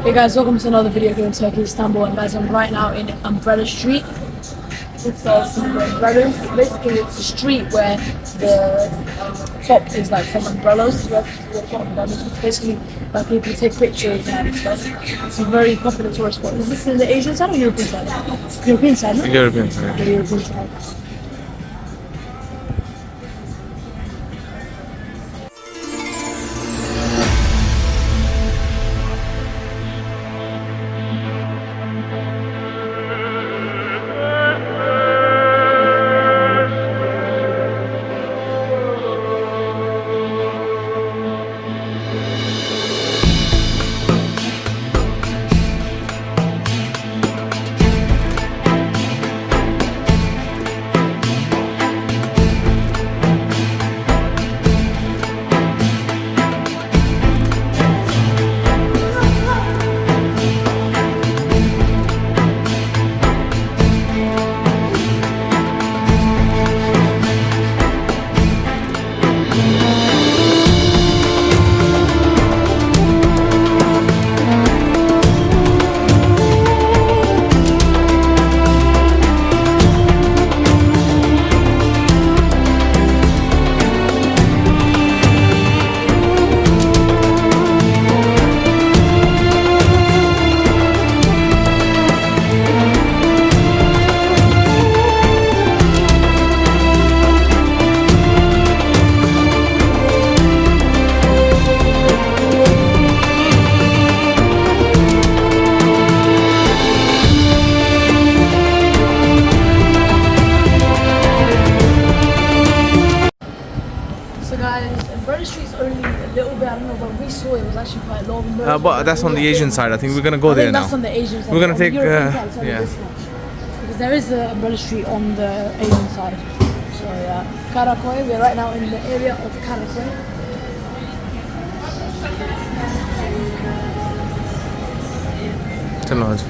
Hey guys, welcome to another video here in Turkey, Istanbul, and guys, I'm right now in Umberlla Street. It's umbrellas. Basically, it's a street where the top is like from umbrellas. Basically, where people take pictures and stuff. It's a very popular tourist spot. Is this in the Asian side or European side? European side, no? European side. The European side. Umberlla Street is only a little bit, I don't know, but we saw it was actually quite long. But that's on the Asian side. I think we're gonna go there now. That's on the Asian side. We're gonna take, yeah. Because there is a Umberlla Street on the Asian side. So yeah, Karaköy. We're right now in the area of Karaköy. Chalo hadi.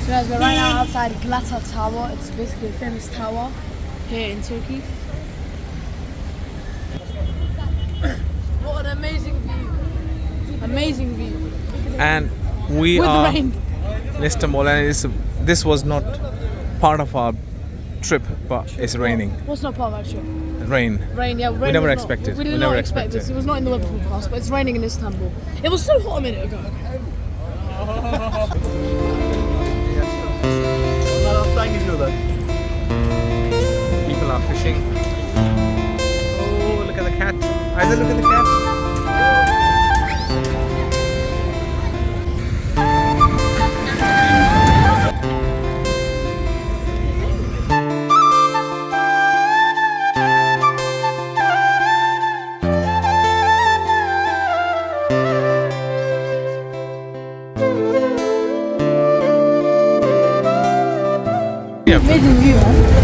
Guys, we're right now outside Glata Tower. It's basically a famous tower here in Turkey. What an amazing view! Amazing view. And we With are rain. in Istanbul, and this was not part of our trip, but it's raining. What's not part of our trip? Rain. Rain, yeah. Rain We never was expected. Not, we did We not never expect expected. this. It was not in the weather forecast, but it's raining in Istanbul. It was so hot a minute ago. People are fishing. Oh, look at the cat. Either look at the cat. Amazing view, man.